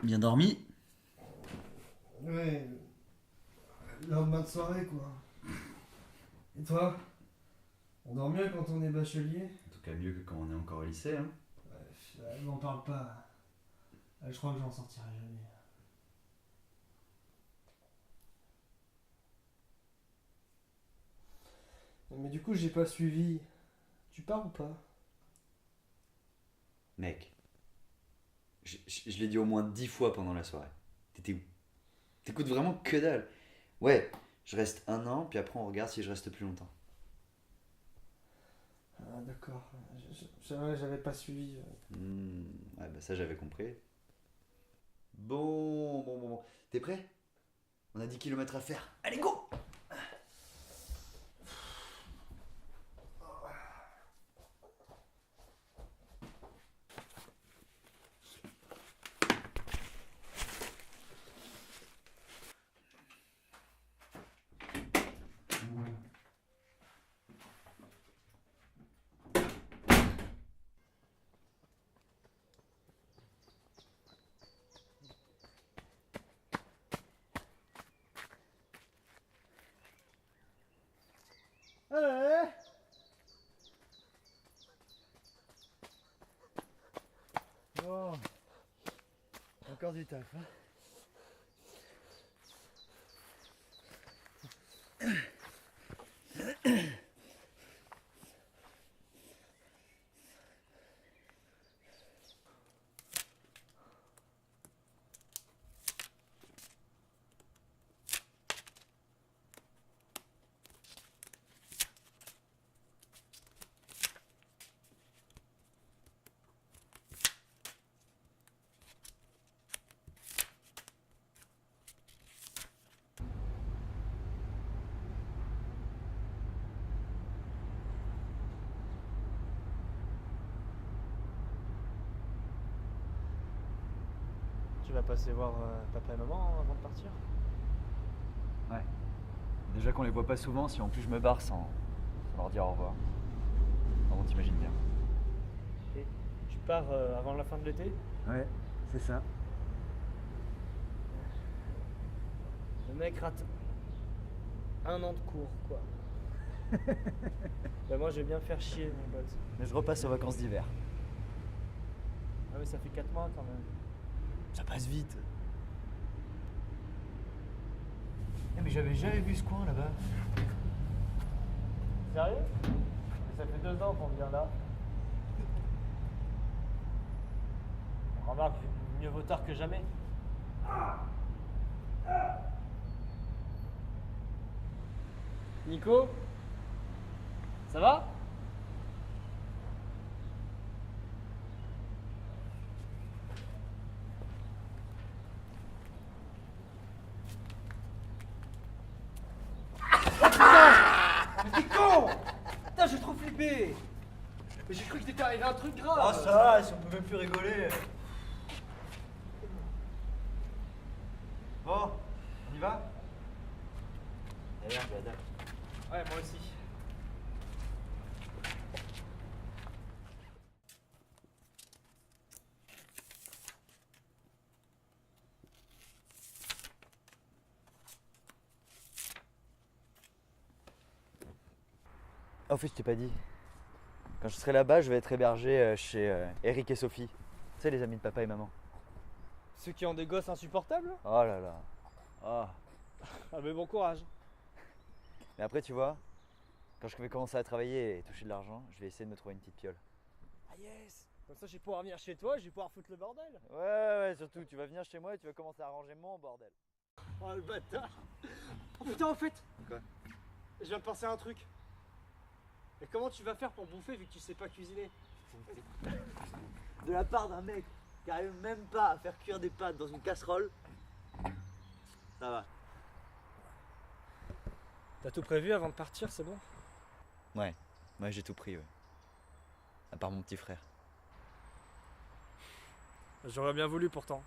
Bien dormi? Ouais, lendemain de soirée quoi. Et toi? On dort mieux quand on est bachelier? En tout cas, mieux que quand on est encore au lycée, hein. M'en parle pas. Je crois que j'en sortirai jamais. Mais du coup, j'ai pas suivi. Tu pars ou pas? Mec, je l'ai dit au moins 10 fois pendant la soirée. T'étais où? T'écoutes vraiment que dalle. Ouais, je reste un an, puis après on regarde si je reste plus longtemps. Ah, d'accord. J'avais pas suivi. Ouais, bah ça j'avais compris. Bon. T'es prêt? On a 10 kilomètres à faire. Allez, go! Allez! Bon, encore du taf, hein. Tu vas passer voir papa et maman avant de partir? Ouais. Déjà qu'on les voit pas souvent, si en plus je me barre sans leur dire au revoir. Ah bon, t'imagines bien. Et tu pars avant la fin de l'été? Ouais, c'est ça. Le mec rate un an de cours, quoi. Bah moi, je vais bien me faire chier, mon pote. Mais je repasse aux vacances d'hiver. Ah mais ça fait 4 mois quand même. Ça passe vite. Mais j'avais jamais vu ce coin là-bas. Sérieux? Ça fait 2 ans qu'on vient là. Remarque, mieux vaut tard que jamais. Nico? Ça va? Mais t'es con! Putain, j'ai trop flippé! Mais j'ai cru que t'étais arrivé un truc grave! Ah ça va, si on peut même plus rigoler. Bon, on y va? D'ailleurs, j'adore. Ouais, moi aussi. Ah, au fait, je t'ai pas dit. Quand je serai là-bas, je vais être hébergé chez Eric et Sophie. Tu sais, les amis de papa et maman. Ceux qui ont des gosses insupportables? Oh là là. Ah. Ah mais bon courage. Mais après, tu vois, quand je vais commencer à travailler et toucher de l'argent, je vais essayer de me trouver une petite piole. Ah yes! Comme ça, je vais pouvoir venir chez toi, je vais pouvoir foutre le bordel. Ouais, surtout, tu vas venir chez moi et tu vas commencer à ranger mon bordel. Oh le bâtard! Oh putain, en fait! Quoi? Je viens de penser à un truc. Et comment tu vas faire pour bouffer vu que tu sais pas cuisiner? De la part d'un mec qui arrive même pas à faire cuire des pâtes dans une casserole, ça va. T'as tout prévu avant de partir, c'est bon? Ouais, j'ai tout pris, ouais. À part mon petit frère. J'aurais bien voulu pourtant.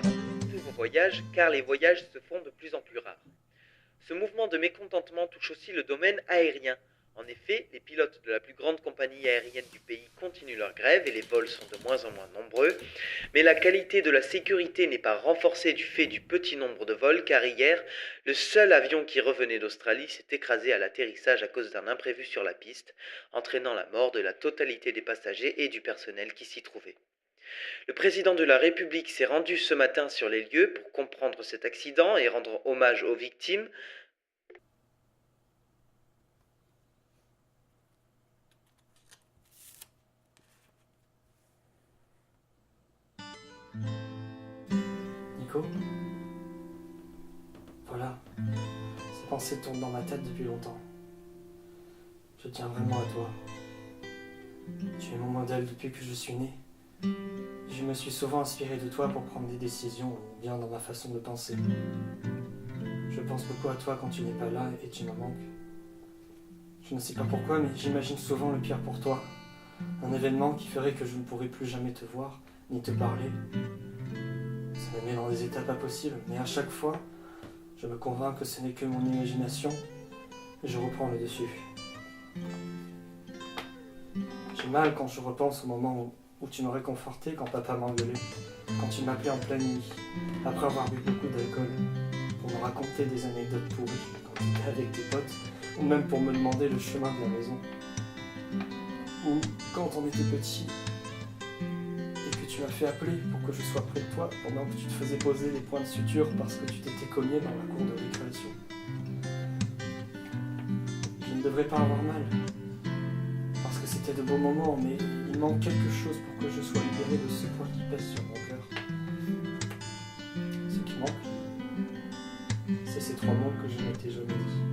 tous vos voyages, car les voyages se font de plus en plus rares. Ce mouvement de mécontentement touche aussi le domaine aérien. En effet, les pilotes de la plus grande compagnie aérienne du pays continuent leur grève et les vols sont de moins en moins nombreux. Mais la qualité de la sécurité n'est pas renforcée du fait du petit nombre de vols, car hier, le seul avion qui revenait d'Australie s'est écrasé à l'atterrissage à cause d'un imprévu sur la piste, entraînant la mort de la totalité des passagers et du personnel qui s'y trouvait. Le président de la République s'est rendu ce matin sur les lieux pour comprendre cet accident et rendre hommage aux victimes. Nico? Voilà, ces pensées tournent dans ma tête depuis longtemps. Je tiens vraiment à toi. Tu es mon modèle depuis que je suis né. Je me suis souvent inspiré de toi pour prendre des décisions, ou bien dans ma façon de penser. Je pense beaucoup à toi quand tu n'es pas là et tu me manques. Je ne sais pas pourquoi, mais j'imagine souvent le pire pour toi. Un événement qui ferait que je ne pourrais plus jamais te voir, ni te parler. Ça me met dans des états pas possibles, mais à chaque fois, je me convainc que ce n'est que mon imagination, et je reprends le dessus. J'ai mal quand je repense au moment où tu me réconfortais quand papa m'engueulait, quand tu m'appelais en pleine nuit, après avoir bu beaucoup d'alcool, pour me raconter des anecdotes pourries quand tu étais avec tes potes, ou même pour me demander le chemin de la maison. Ou quand on était petit, et que tu m'as fait appeler pour que je sois près de toi pendant que tu te faisais poser les points de suture parce que tu t'étais cogné dans la cour de récréation. Je ne devrais pas avoir mal, parce que c'était de beaux moments, mais il manque quelque chose pour que je sois libéré de ce poids qui pèse sur mon cœur. Ce qui manque, c'est ces 3 mots que je ne t'ai jamais dit.